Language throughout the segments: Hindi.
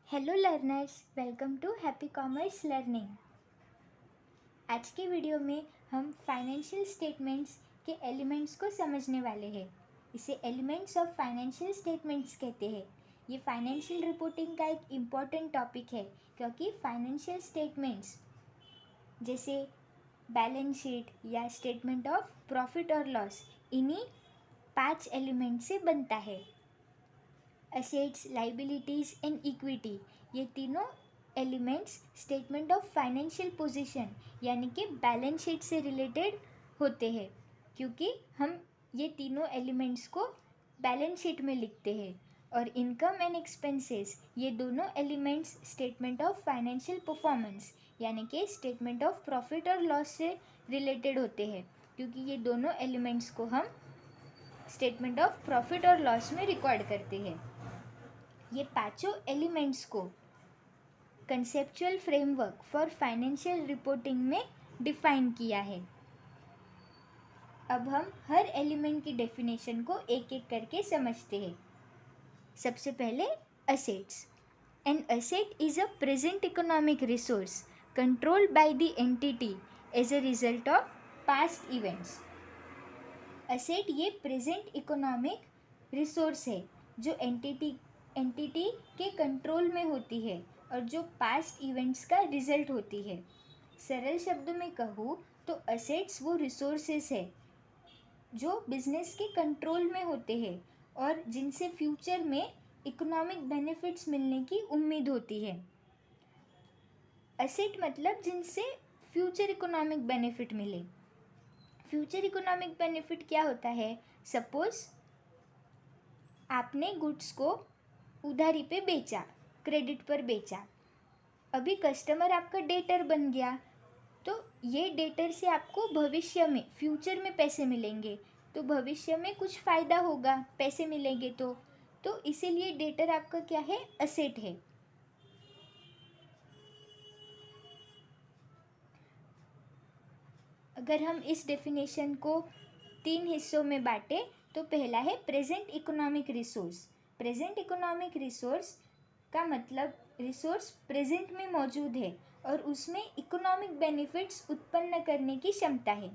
Hello learners, welcome to happy commerce learning. आज के वीडियो में हम फाइनेंशियल स्टेटमेंट्स के एलिमेंट्स को समझने वाले हैं। इसे एलिमेंट्स ऑफ फाइनेंशियल स्टेटमेंट्स कहते हैं। ये फाइनेंशियल रिपोर्टिंग का एक इम्पॉर्टेंट टॉपिक है क्योंकि फाइनेंशियल स्टेटमेंट्स जैसे बैलेंस शीट या स्टेटमेंट ऑफ प्रॉफिट और लॉस इन्हीं 5 एलिमेंट से बनता है। असेट्स, लाइबिलिटीज़ एंड इक्विटी, ये तीनों elements statement of financial position यानी कि बैलेंस शीट से रिलेटेड होते हैं क्योंकि हम ये तीनों एलिमेंट्स को बैलेंस शीट में लिखते हैं। और इनकम एंड एक्सपेंसेस, ये दोनों elements statement of financial performance यानी कि स्टेटमेंट ऑफ प्रॉफिट और लॉस से रिलेटेड होते हैं क्योंकि ये दोनों एलिमेंट्स को हम स्टेटमेंट ऑफ प्रॉफिट और लॉस में रिकॉर्ड करते हैं। ये पांचों एलिमेंट्स को conceptual framework for financial reporting में डिफाइन किया है। अब हम हर एलिमेंट की डेफिनेशन को एक एक करके समझते हैं। सबसे पहले assets. An asset is a present economic resource controlled by the entity as a result of past events. Asset ये प्रेजेंट इकोनॉमिक रिसोर्स है जो एंटिटी के कंट्रोल में होती है और जो पास्ट इवेंट्स का रिजल्ट होती है। सरल शब्दों में कहूँ तो असेट्स वो रिसोर्सेस है जो बिजनेस के कंट्रोल में होते हैं और जिनसे फ्यूचर में इकोनॉमिक बेनिफिट्स मिलने की उम्मीद होती है। असेट मतलब जिनसे फ्यूचर इकोनॉमिक बेनिफिट मिले। फ्यूचर इकोनॉमिक बेनिफिट क्या होता है? सपोज आपने गुड्स को उधारी पे बेचा, क्रेडिट पर बेचा, अभी कस्टमर आपका डेटर बन गया तो ये डेटर से आपको भविष्य में फ्यूचर में पैसे मिलेंगे, तो भविष्य में कुछ फ़ायदा होगा, पैसे मिलेंगे तो इसीलिए डेटर आपका क्या है? असेट है। अगर हम इस डेफिनेशन को 3 हिस्सों में बांटें तो पहला है present economic resource. Present economic resource का मतलब रिसोर्स प्रेजेंट में मौजूद है और उसमें इकोनॉमिक बेनिफिट्स उत्पन्न करने की क्षमता है।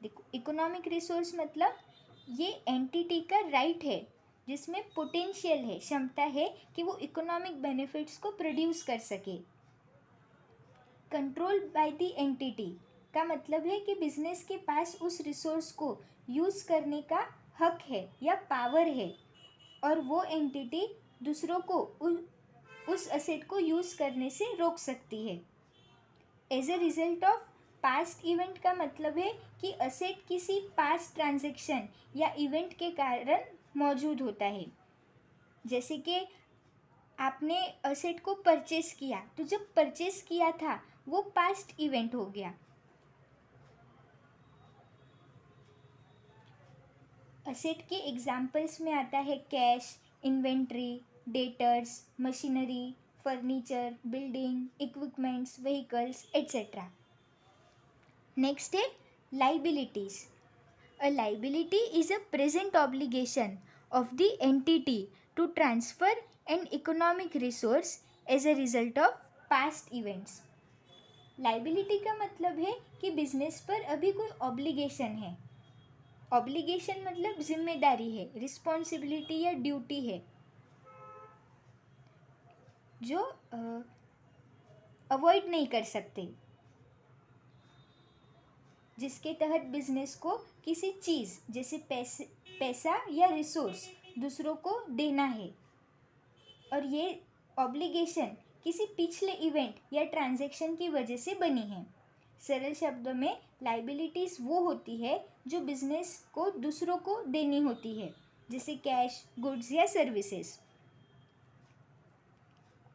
देखो, इकोनॉमिक रिसोर्स मतलब ये एंटिटी का राइट है जिसमें पोटेंशियल है, क्षमता है कि वो इकोनॉमिक बेनिफिट्स को प्रोड्यूस कर सके। कंट्रोल बाय द एंटिटी का मतलब है कि बिजनेस के पास उस रिसोर्स को यूज़ करने का हक है या पावर है और वो एंटिटी दूसरों को उस असेट को यूज़ करने से रोक सकती है। As a result of past event का मतलब है कि असेट किसी पास्ट ट्रांजैक्शन या इवेंट के कारण मौजूद होता है। जैसे कि आपने असेट को परचेस किया, तो जब परचेस किया था वो पास्ट इवेंट हो गया। असेट के एग्जाम्पल्स में आता है cash, inventory, debtors, machinery, furniture, building, equipments, vehicles etcetera. Next है liabilities. A liability is a present obligation of the entity to transfer an economic resource as a result of past events. Liability का मतलब है कि बिजनेस पर अभी कोई ऑब्लिगेशन है। ऑब्लिगेशन मतलब जिम्मेदारी है, रिस्पॉन्सिबिलिटी या ड्यूटी है जो अवॉइड नहीं कर सकते, जिसके तहत बिजनेस को किसी चीज़ जैसे पैसा या रिसोर्स दूसरों को देना है और ये ऑब्लिगेशन किसी पिछले इवेंट या ट्रांजैक्शन की वजह से बनी है। सरल शब्दों में लाइबिलिटीज़ वो होती है जो बिजनेस को दूसरों को देनी होती है, जैसे कैश, गुड्स या सर्विसेज।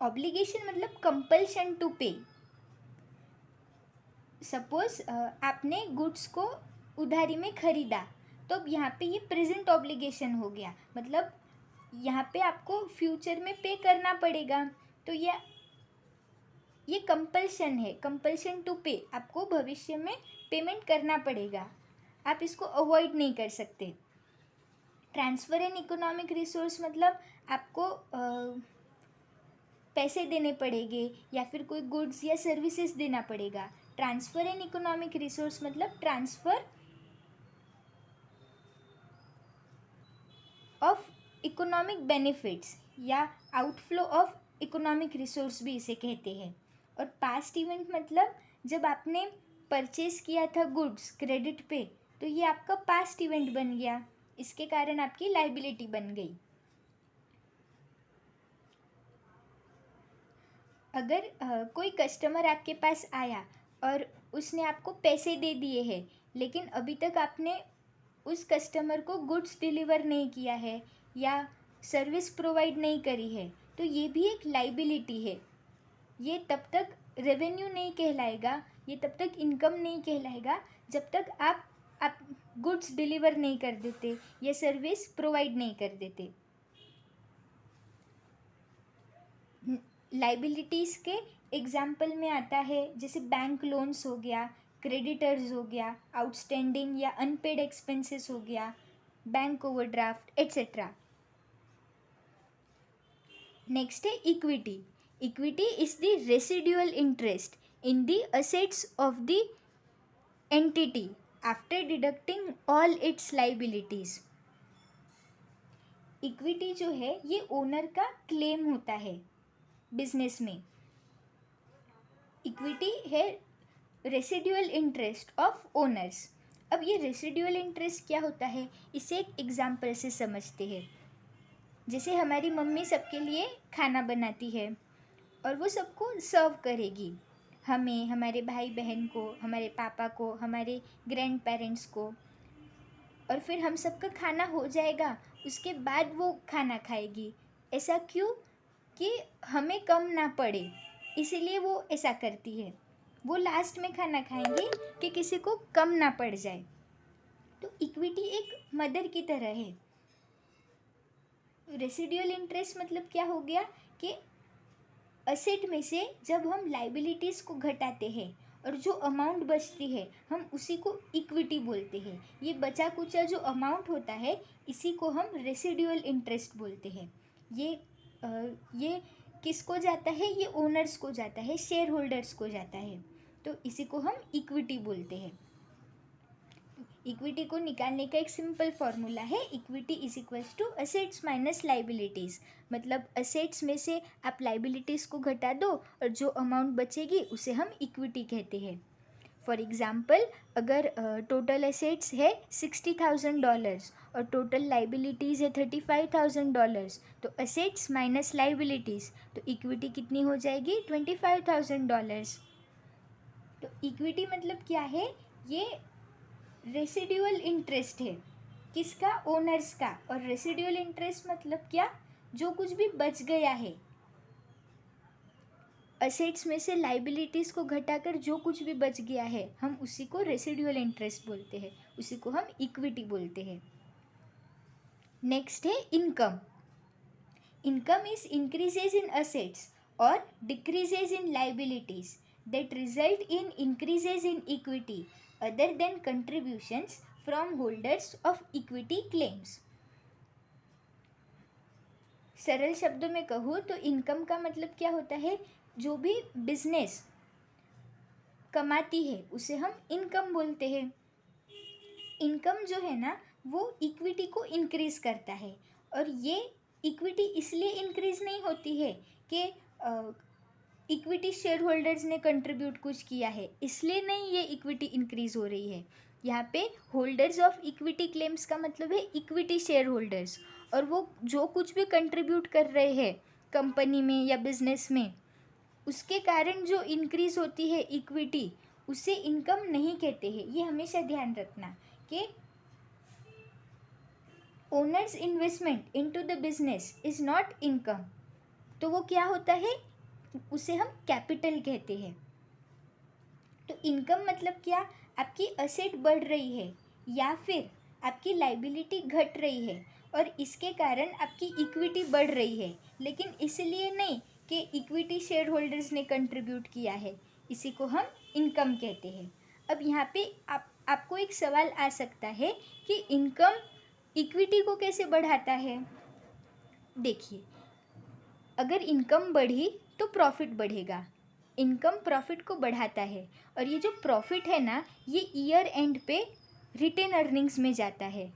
ऑब्लिगेशन मतलब कंपल्शन टू पे। सपोज आपने गुड्स को उधारी में ख़रीदा तो अब यहाँ पे ये प्रेजेंट ऑब्लिगेशन हो गया, मतलब यहाँ पे आपको फ्यूचर में पे करना पड़ेगा, तो ये कंपल्शन है, कंपल्शन टू पे। आपको भविष्य में पेमेंट करना पड़ेगा, आप इसको अवॉइड नहीं कर सकते। ट्रांसफ़र एन इकोनॉमिक रिसोर्स मतलब आपको पैसे देने पड़ेंगे या फिर कोई गुड्स या सर्विसेज देना पड़ेगा। ट्रांसफ़र इन इकोनॉमिक रिसोर्स मतलब ट्रांसफ़र ऑफ इकोनॉमिक बेनिफिट्स या आउटफ्लो ऑफ इकोनॉमिक रिसोर्स भी इसे कहते हैं। और पास्ट इवेंट मतलब जब आपने परचेज किया था गुड्स क्रेडिट पे, तो ये आपका पास्ट इवेंट बन गया, इसके कारण आपकी लाइबिलिटी बन गई। अगर कोई कस्टमर आपके पास आया और उसने आपको पैसे दे दिए हैं, लेकिन अभी तक आपने उस कस्टमर को गुड्स डिलीवर नहीं किया है या सर्विस प्रोवाइड नहीं करी है, तो ये भी एक लाइबिलिटी है। ये तब तक रेवेन्यू नहीं कहलाएगा, ये तब तक इनकम नहीं कहलाएगा जब तक आप गुड्स डिलीवर नहीं कर देते या सर्विस प्रोवाइड नहीं कर देते। लाइबिलिटीज़ के एग्जाम्पल में आता है जैसे बैंक लोन्स हो गया, क्रेडिटर्स हो गया, आउटस्टैंडिंग या अनपेड एक्सपेंसेस हो गया, बैंक ओवरड्राफ्ट एट्सेट्रा। नेक्स्ट है equity. Equity is the residual interest in the assets of the entity after deducting all it's liabilities. Equity जो है ये ओनर का क्लेम होता है बिजनेस में। इक्विटी है रेसिडुअल इंटरेस्ट ऑफ ओनर्स। अब ये रेसिडुअल इंटरेस्ट क्या होता है, इसे एक एग्जांपल से समझते हैं। जैसे हमारी मम्मी सबके लिए खाना बनाती है और वो सबको सर्व करेगी, हमें, हमारे भाई बहन को, हमारे पापा को, हमारे ग्रैंड पेरेंट्स को, और फिर हम सबका खाना हो जाएगा, उसके बाद वो खाना खाएगी। ऐसा क्यों? कि हमें कम ना पड़े, इसीलिए वो ऐसा करती है। वो लास्ट में खाना खाएंगे कि किसी को कम ना पड़ जाए। तो इक्विटी एक मदर की तरह है। रेसिडुअल इंटरेस्ट मतलब क्या हो गया कि असेट में से जब हम लाइबिलिटीज़ को घटाते हैं और जो अमाउंट बचती है हम उसी को इक्विटी बोलते हैं। ये बचा कुचा जो अमाउंट होता है इसी को हम रेसिडुअल इंटरेस्ट बोलते हैं। ये किसको जाता है? ये ओनर्स को जाता है, शेयर होल्डर्स को जाता है, तो इसी को हम इक्विटी बोलते हैं। इक्विटी को निकालने का एक सिंपल फॉर्मूला है, equity is equals to assets minus liabilities. मतलब असेट्स में से आप लाइबिलिटीज़ को घटा दो और जो अमाउंट बचेगी उसे हम इक्विटी कहते हैं। फॉर एग्ज़ाम्पल, अगर टोटल असेट्स है $60,000 और टोटल लाइबिलिटीज़ है $35,000, तो असेट्स माइनस लाइबिलिटीज़, तो इक्विटी कितनी हो जाएगी? $25,000। तो इक्विटी मतलब क्या है? ये रेसिडुअल इंटरेस्ट है, किसका? ओनर्स का। और रेसिडुअल इंटरेस्ट मतलब क्या? जो कुछ भी बच गया है, असेट्स में से लाइबिलिटीज़ को घटाकर जो कुछ भी बच गया है, हम उसी को रेसिडुअल इंटरेस्ट बोलते हैं, उसी को हम इक्विटी बोलते हैं। नेक्स्ट है income. Income is increases in assets और decreases in liabilities that result in increases in equity other than contributions from holders of equity claims। सरल शब्दों में कहूँ तो इनकम का मतलब क्या होता है? जो भी बिजनेस कमाती है उसे हम इनकम बोलते हैं। इनकम जो है ना वो इक्विटी को इंक्रीज करता है, और ये इक्विटी इसलिए इंक्रीज नहीं होती है कि इक्विटी शेयर होल्डर्स ने कंट्रीब्यूट कुछ किया है, इसलिए नहीं ये इक्विटी इंक्रीज हो रही है। यहाँ पे होल्डर्स ऑफ इक्विटी क्लेम्स का मतलब है इक्विटी शेयर होल्डर्स, और वो जो कुछ भी कंट्रीब्यूट कर रहे हैं कंपनी में या बिजनेस में, उसके कारण जो इंक्रीज होती है इक्विटी, उसे इनकम नहीं कहते हैं। ये हमेशा ध्यान रखना कि owners investment into the business is not income. तो वो क्या होता है? उसे हम कैपिटल कहते हैं। तो इनकम मतलब क्या? आपकी असेट बढ़ रही है या फिर आपकी लाइबिलिटी घट रही है और इसके कारण आपकी इक्विटी बढ़ रही है, लेकिन इसलिए नहीं कि इक्विटी शेयर होल्डर्स ने कंट्रीब्यूट किया है, इसी को हम इनकम कहते हैं। अब यहाँ पे आपको एक सवाल आ सकता है कि इनकम इक्विटी को कैसे बढ़ाता है? देखिए, अगर इनकम बढ़ी तो प्रॉफिट बढ़ेगा, इनकम प्रॉफिट को बढ़ाता है। और ये जो प्रॉफिट है ना, ये ईयर एंड पे रिटेन अर्निंग्स में जाता है।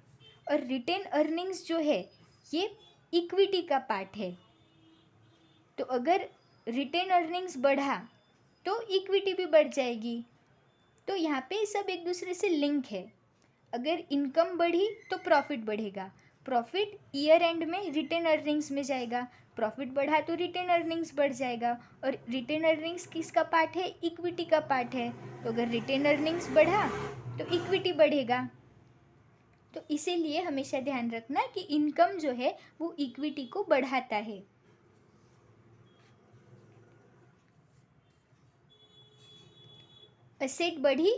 और रिटेन अर्निंग्स जो है ये इक्विटी का पार्ट है। तो अगर रिटेन अर्निंग्स बढ़ा तो इक्विटी भी बढ़ जाएगी। तो यहाँ पे सब एक दूसरे से लिंक है। अगर इनकम बढ़ी तो प्रॉफिट बढ़ेगा, प्रॉफिट ईयर एंड में रिटेन अर्निंग्स में जाएगा, प्रॉफिट बढ़ा तो रिटेन अर्निंग्स बढ़ जाएगा। और रिटेन अर्निंग्स किसका पार्ट है? इक्विटी का पार्ट है। तो अगर रिटेन अर्निंग्स बढ़ा तो इक्विटी बढ़ेगा। तो इसीलिए हमेशा ध्यान रखना कि इनकम जो है वो इक्विटी को बढ़ाता है। एसेट बढ़ी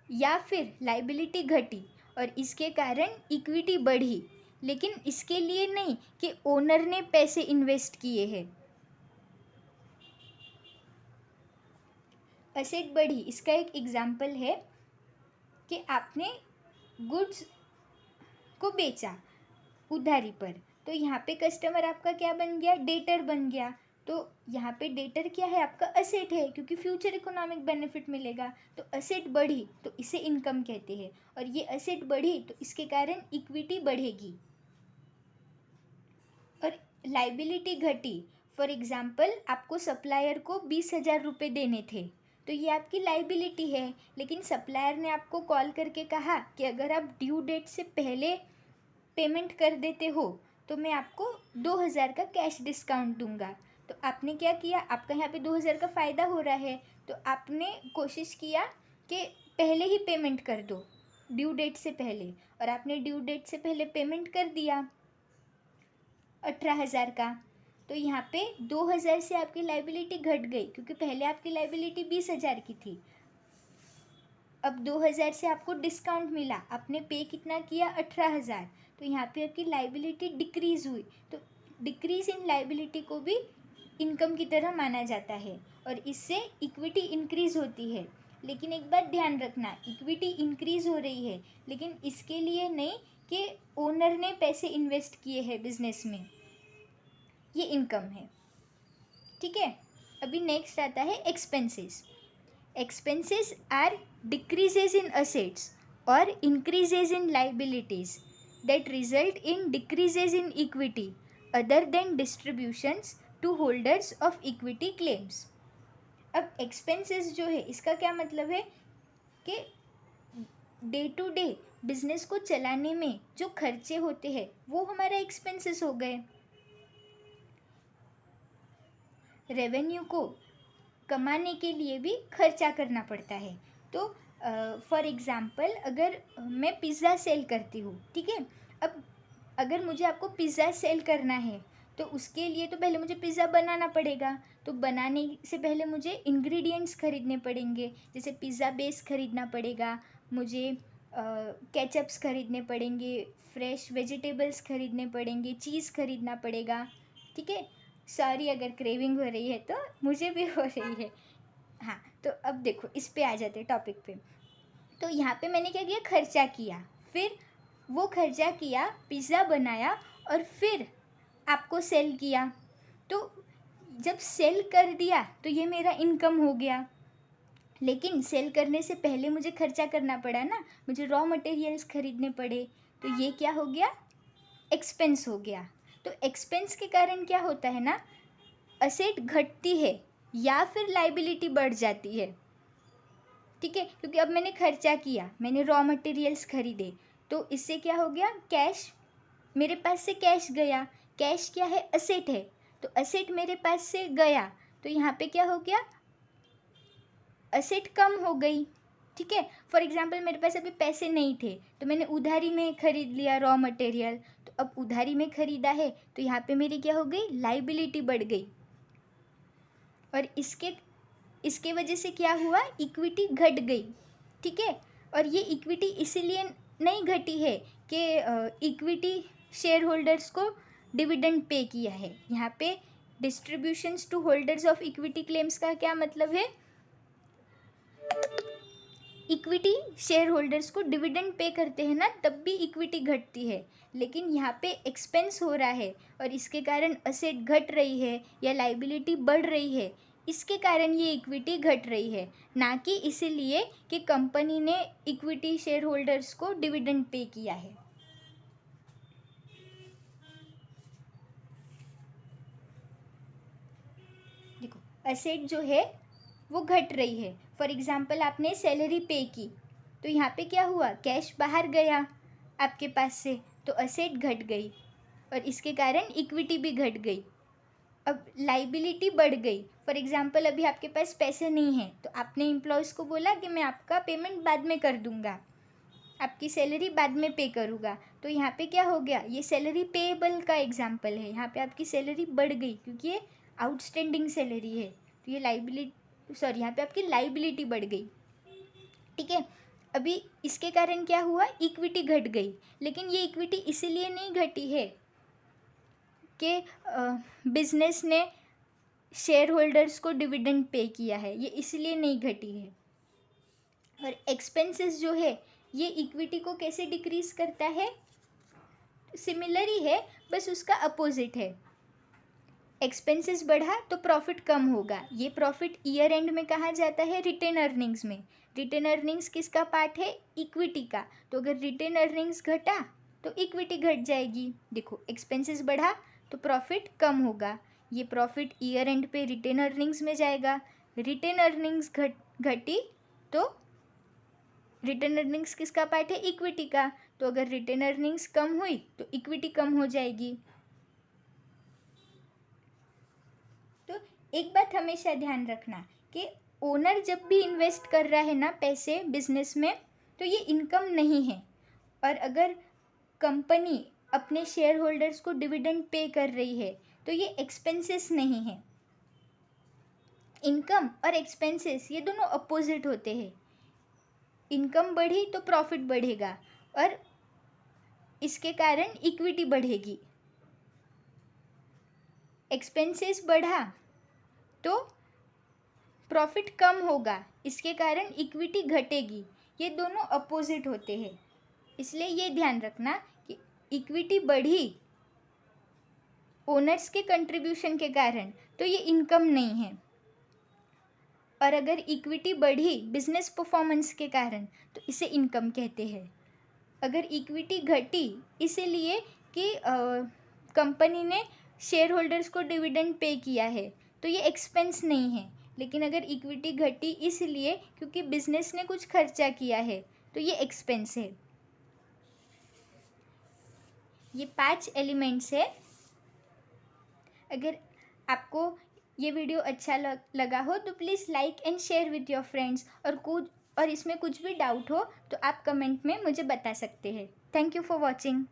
या फिर लाइबिलिटी घटी और इसके कारण इक्विटी बढ़ी, लेकिन इसके लिए नहीं कि ओनर ने पैसे इन्वेस्ट किए हैं। एसेट बढ़ी, इसका एक एग्जाम्पल है कि आपने गुड्स को बेचा उधारी पर, तो यहाँ पे कस्टमर आपका क्या बन गया? डेटर बन गया। तो यहाँ पे डेटर क्या है? आपका असेट है, क्योंकि फ्यूचर इकोनॉमिक बेनिफिट मिलेगा। तो असेट बढ़ी तो इसे इनकम कहते हैं, और ये असेट बढ़ी तो इसके कारण इक्विटी बढ़ेगी। और लाइबिलिटी घटी, फॉर एग्जाम्पल आपको सप्लायर को 20,000 रुपये देने थे, तो ये आपकी लाइबिलिटी है। लेकिन सप्लायर ने आपको कॉल करके कहा कि अगर आप ड्यू डेट से पहले पेमेंट कर देते हो तो मैं आपको 2,000 का कैश डिस्काउंट दूंगा। तो आपने क्या किया? आपका यहाँ पे 2,000 का फ़ायदा हो रहा है, तो आपने कोशिश किया कि पहले ही पेमेंट कर दो, ड्यू डेट से पहले। और आपने ड्यू डेट से पहले पेमेंट कर दिया 18,000 का। तो यहाँ पे 2,000 से आपकी लाइबिलिटी घट गई, क्योंकि पहले आपकी लाइबिलिटी 20,000 की थी। अब 2,000 से आपको डिस्काउंट मिला, आपने पे कितना किया? 18,000। तो यहाँ पे आपकी लाइबिलिटी डिक्रीज़ हुई। तो डिक्रीज़ इन लाइबिलिटी को भी इनकम की तरह माना जाता है, और इससे इक्विटी इंक्रीज़ होती है। लेकिन एक बात ध्यान रखना, इक्विटी इंक्रीज़ हो रही है लेकिन इसके लिए नहीं कि ओनर ने पैसे इन्वेस्ट किए हैं बिजनेस में, ये इनकम है। ठीक है, अभी नेक्स्ट आता है expenses. Expenses are decreases in assets or increases in liabilities that result in decreases in equity other than distributions to holders of equity claims। अब expenses जो है इसका क्या मतलब है कि डे टू डे बिजनेस को चलाने में जो खर्चे होते हैं वो हमारा एक्सपेंसेस हो गए। रेवेन्यू को कमाने के लिए भी खर्चा करना पड़ता है। तो फॉर एग्ज़ाम्पल अगर मैं पिज़्ज़ा सेल करती हूँ, ठीक है, अब अगर मुझे आपको पिज़्ज़ा सेल करना है तो उसके लिए तो पहले मुझे पिज़्ज़ा बनाना पड़ेगा। तो बनाने से पहले मुझे इंग्रेडिएंट्स खरीदने पड़ेंगे, जैसे पिज़्ज़ा बेस खरीदना पड़ेगा, मुझे केचप्स खरीदने पड़ेंगे, फ्रेश वेजिटेबल्स खरीदने पड़ेंगे, चीज़ खरीदना पड़ेगा। ठीक है, सॉरी अगर क्रेविंग हो रही है तो मुझे भी हो रही है। हाँ, तो अब देखो इस पे आ जाते टॉपिक पे। तो यहाँ पे मैंने क्या किया? खर्चा किया, फिर वो खर्चा किया, पिज़्ज़ा बनाया और फिर आपको सेल किया। तो जब सेल कर दिया तो ये मेरा इनकम हो गया, लेकिन सेल करने से पहले मुझे खर्चा करना पड़ा ना, मुझे रॉ मटेरियल्स खरीदने पड़े, तो ये क्या हो गया? एक्सपेंस हो गया। तो एक्सपेंस के कारण क्या होता है ना, असेट घटती है या फिर लाइबिलिटी बढ़ जाती है। ठीक है, क्योंकि अब मैंने खर्चा किया, मैंने रॉ मटेरियल्स खरीदे, तो इससे क्या हो गया? कैश, मेरे पास से कैश गया। कैश क्या है? असेट है। तो असेट मेरे पास से गया, तो यहाँ पे क्या हो गया? असेट कम हो गई। ठीक है, फॉर एग्जांपल मेरे पास अभी पैसे नहीं थे तो मैंने उधारी में ख़रीद लिया रॉ मटेरियल, तो अब उधारी में ख़रीदा है तो यहाँ पे मेरी क्या हो गई? लाइबिलिटी बढ़ गई। और इसके वजह से क्या हुआ? इक्विटी घट गई। ठीक है, और ये इक्विटी इसीलिए नहीं घटी है कि इक्विटी शेयर होल्डर्स को डिविडेंड पे किया है। यहाँ पे distributions to holders of equity claims का क्या मतलब है? इक्विटी शेयर होल्डर्स को डिविडेंड पे करते हैं ना, तब भी इक्विटी घटती है, लेकिन यहाँ पे एक्सपेंस हो रहा है और इसके कारण असेट घट रही है या लाइबिलिटी बढ़ रही है, इसके कारण ये इक्विटी घट रही है, ना कि इसीलिए कि कंपनी ने इक्विटी शेयर होल्डर्स को डिविडेंड पे किया है। देखो, असेट जो है वो घट रही है। फॉर एग्ज़ाम्पल आपने सैलरी पे की, तो यहाँ पे क्या हुआ, कैश बाहर गया आपके पास से, तो असेट घट गई और इसके कारण इक्विटी भी घट गई। अब लाइबिलिटी बढ़ गई। फॉर एग्ज़ाम्पल अभी आपके पास पैसे नहीं हैं, तो आपने एम्प्लॉयज़ को बोला कि मैं आपका पेमेंट बाद में कर दूँगा, आपकी सैलरी बाद में पे करूँगा, तो यहाँ पे क्या हो गया, ये सैलरी पेएबल का एग्जाम्पल है। यहाँ पे आपकी सैलरी बढ़ गई क्योंकि ये आउटस्टैंडिंग सैलरी है, तो ये यहाँ पे आपकी लाइबिलिटी बढ़ गई। ठीक है, अभी इसके कारण क्या हुआ, इक्विटी घट गई, लेकिन ये इक्विटी इसीलिए नहीं घटी है कि बिजनेस ने शेयर होल्डर्स को डिविडेंड पे किया है, ये इसलिए नहीं घटी है। और एक्सपेंसेस जो है ये इक्विटी को कैसे डिक्रीज करता है, सिमिलर ही है, बस उसका अपोजिट है। एक्सपेंसेस बढ़ा तो प्रॉफिट कम होगा, ये प्रॉफिट ईयर एंड में कहा जाता है रिटेन अर्निंग्स में। रिटेन अर्निंग्स किसका पार्ट है, इक्विटी का, तो अगर रिटेन अर्निंग्स घटा तो इक्विटी घट जाएगी। देखो, एक्सपेंसेस बढ़ा तो प्रॉफिट कम होगा, ये प्रॉफिट ईयर एंड पे रिटेन अर्निंग्स में जाएगा। रिटेन अर्निंग्स घटी तो रिटेन अर्निंग्स किसका पार्ट है, इक्विटी का, तो अगर रिटेन अर्निंग्स कम हुई तो इक्विटी कम हो जाएगी। तो एक बात हमेशा ध्यान रखना कि ओनर जब भी इन्वेस्ट कर रहा है ना पैसे बिजनेस में, तो ये इनकम नहीं है। और अगर कंपनी अपने शेयर होल्डर्स को डिविडेंड पे कर रही है तो ये एक्सपेंसेस नहीं है। इनकम और एक्सपेंसेस ये दोनों अपोजिट होते हैं। इनकम बढ़ी तो प्रॉफिट बढ़ेगा और इसके कारण इक्विटी बढ़ेगी। एक्सपेंसेस बढ़ा तो प्रॉफिट कम होगा, इसके कारण इक्विटी घटेगी। ये दोनों अपोजिट होते हैं, इसलिए ये ध्यान रखना कि इक्विटी बढ़ी ओनर्स के कंट्रीब्यूशन के कारण तो ये इनकम नहीं है, और अगर इक्विटी बढ़ी बिजनेस परफॉर्मेंस के कारण तो इसे इनकम कहते हैं। अगर इक्विटी घटी इसीलिए कि कंपनी ने शेयर होल्डर्स को डिविडेंड पे किया है तो ये एक्सपेंस नहीं है, लेकिन अगर इक्विटी घटी इसलिए क्योंकि बिजनेस ने कुछ खर्चा किया है तो ये एक्सपेंस है। ये 5 एलिमेंट्स है। अगर आपको ये वीडियो अच्छा लगा हो तो please like and share with your friends, और इसमें कुछ भी डाउट हो तो आप कमेंट में मुझे बता सकते हैं। Thank you for watching.